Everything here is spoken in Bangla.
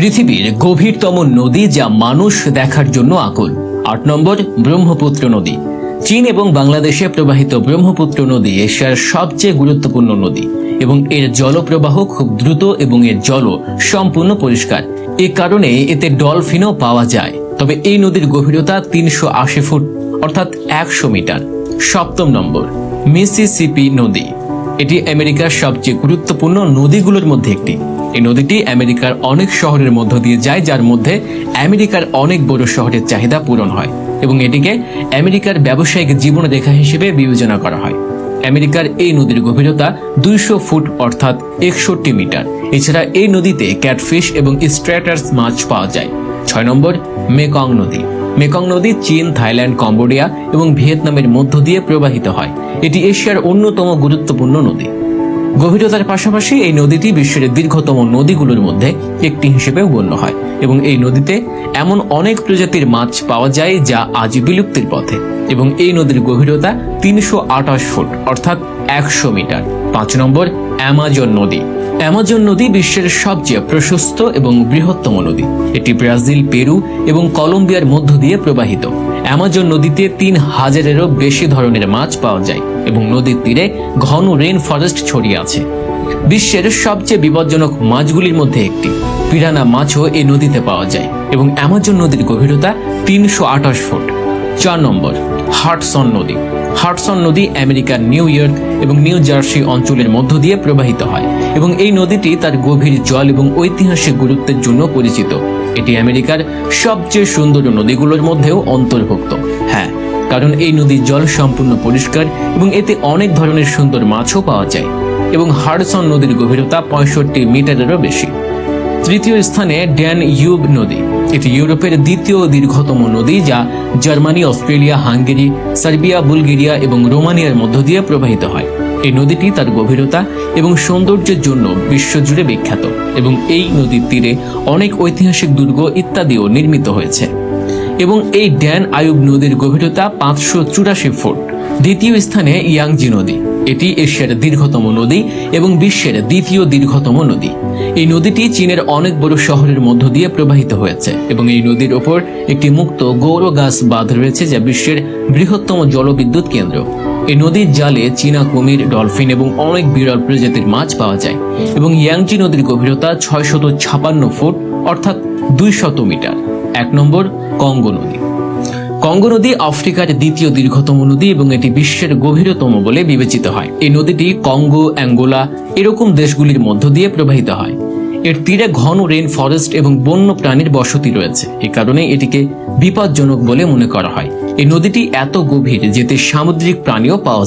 পৃথিবীর গভীরতম নদী যা মানুষ দেখার জন্য আকুল। ৮ নম্বর, ব্রহ্মপুত্র নদী। চীন এবং বাংলাদেশে প্রবাহিত ব্রহ্মপুত্র নদী এশিয়ার সবচেয়ে গুরুত্বপূর্ণ নদী এবং এর জলপ্রবাহ খুব দ্রুত এবং এর জল সম্পূর্ণ পরিষ্কার। এ কারণে এতে ডলফিনও পাওয়া যায়। তবে এই নদীর গভীরতা ৩৮০ ফুট অর্থাৎ ১০০ মিটার। ৭ নম্বর, মিসিসিপি নদী। এটি আমেরিকার সবচেয়ে গুরুত্বপূর্ণ নদীগুলোর মধ্যে একটি। এই নদীটি আমেরিকার অনেক শহরের মধ্য দিয়ে যায়, যার মধ্যে আমেরিকার অনেক বড় শহরের চাহিদা পূরণ হয় এবং এটিকে আমেরিকার ব্যবসায়িক জীবনরেখা হিসেবে বিবেচনা করা হয়। আমেরিকার এই নদীর গভীরতা ২০০ ফুট অর্থাৎ ৬১ মিটার। এছাড়া এই নদীতে ক্যাটফিশ এবং স্ট্র্যাটার্স মাছ পাওয়া যায়। ৬ নম্বর, মেকং নদী। মেকং নদী চীন, থাইল্যান্ড, কম্বোডিয়া এবং ভিয়েতনামের মধ্য দিয়ে প্রবাহিত হয়। এটি এশিয়ার অন্যতম গুরুত্বপূর্ণ নদী। গভীরতার পাশাপাশি এই নদীটি বিশ্বের দীর্ঘতম নদীগুলোর মধ্যে একটি হিসেবেও গণ্য হয় এবং এই নদীতে এমন অনেক প্রজাতির মাছ পাওয়া যায় যা আজ বিলুপ্তির পথে এবং এই নদীর গভীরতা ৩২৮ ফুট অর্থাৎ ১০০ মিটার। ৫ নম্বর, অ্যামাজন নদী। অ্যামাজন নদী বিশ্বের সবচেয়ে প্রশস্ত এবং বৃহত্তম নদী। এটি ব্রাজিল, পেরু এবং কলম্বিয়ার মধ্য দিয়ে প্রবাহিত। অ্যামাজন নদীতে ৩,০০০-এরও বেশি ধরনের মাছ পাওয়া যায় এবং নদীর তীরে ঘন রেইন ফরেস্ট ছড়িয়ে আছে। বিশ্বের সবচেয়ে বিপজ্জনক মাছগুলির মধ্যে একটি পিরানা মাছও এই নদীতে পাওয়া যায় এবং অ্যামাজন নদীর গভীরতা ৩২৮ ফুট। ৪ নম্বর, হাডসন নদী। হাডসন নদী আমেরিকার নিউ ইয়র্ক এবং নিউ জার্সি অঞ্চলের মধ্য দিয়ে প্রবাহিত হয় এবং এই নদীটি তার গভীর জল এবং ঐতিহাসিক গুরুত্বের জন্য পরিচিত। এটি আমেরিকার সবচেয়ে সুন্দর নদীগুলোর মধ্যেও অন্তর্ভুক্ত। হ্যাঁ, কারণ এই নদীর জল সম্পূর্ণ পরিষ্কার এবং এতে অনেক ধরনের সুন্দর মাছও পাওয়া যায় এবং হাডসন নদীর গভীরতা ৬৫ মিটারেরও বেশি। তৃতীয় স্থানে ড্যানইউব নদী। এটি ইউরোপের দ্বিতীয় দীর্ঘতম নদী যা Germany, Australia, Hungary, Serbia, Bulgaria এবং রোমানিয়ার মধ্য দিয়ে প্রবাহিত হয়। এই নদীটি তার গভীরতা এবং সৌন্দর্যের জন্য বিশ্বজুড়ে বিখ্যাত এবং এই নদীর তীরে অনেক ঐতিহাসিক দুর্গ ইত্যাদিও নির্মিত হয়েছে এবং এই ড্যানইউব নদীর গভীরতা ৫৮৪ ফুট। দ্বিতীয় স্থানে ইয়াংজি নদী। এটি এশিয়ার দীর্ঘতম নদী এবং বিশ্বের দ্বিতীয় দীর্ঘতম নদী। এই নদীটি চীনের অনেক বড় শহরের মধ্য দিয়ে প্রবাহিত হয়েছে এবং এই নদীর ওপর একটি মুক্ত গৌর গাছ বাঁধ রয়েছে যা বিশ্বের বৃহত্তম জলবিদ্যুৎ কেন্দ্র। এই নদীর জালে চীনা কুমির, ডলফিন এবং অনেক বিরল প্রজাতির মাছ পাওয়া যায় এবং ইয়াংজি নদীর গভীরতা ৬৫৬ ফুট অর্থাৎ ২০০ মিটার। ১ নম্বর, কঙ্গো নদী। কঙ্গো নদী আফ্রিকার দ্বিতীয় দীর্ঘতম নদী এবং এটি বিশ্বের গভীরতম বলে বিবেচিত হয়। এই নদীটি কঙ্গো, অ্যাঙ্গোলা এরকম দেশগুলির মধ্য দিয়ে প্রবাহিত হয়। এর তীরে ঘন রেইন ফরেস্ট এবং বন্য প্রাণীর বসতি রয়েছে। এই কারণে এটিকে বিপজ্জনক বলে মনে করা হয়। এই নদীটি এত গভীর যেতে সামুদ্রিক প্রাণীও পাওয়া যায়।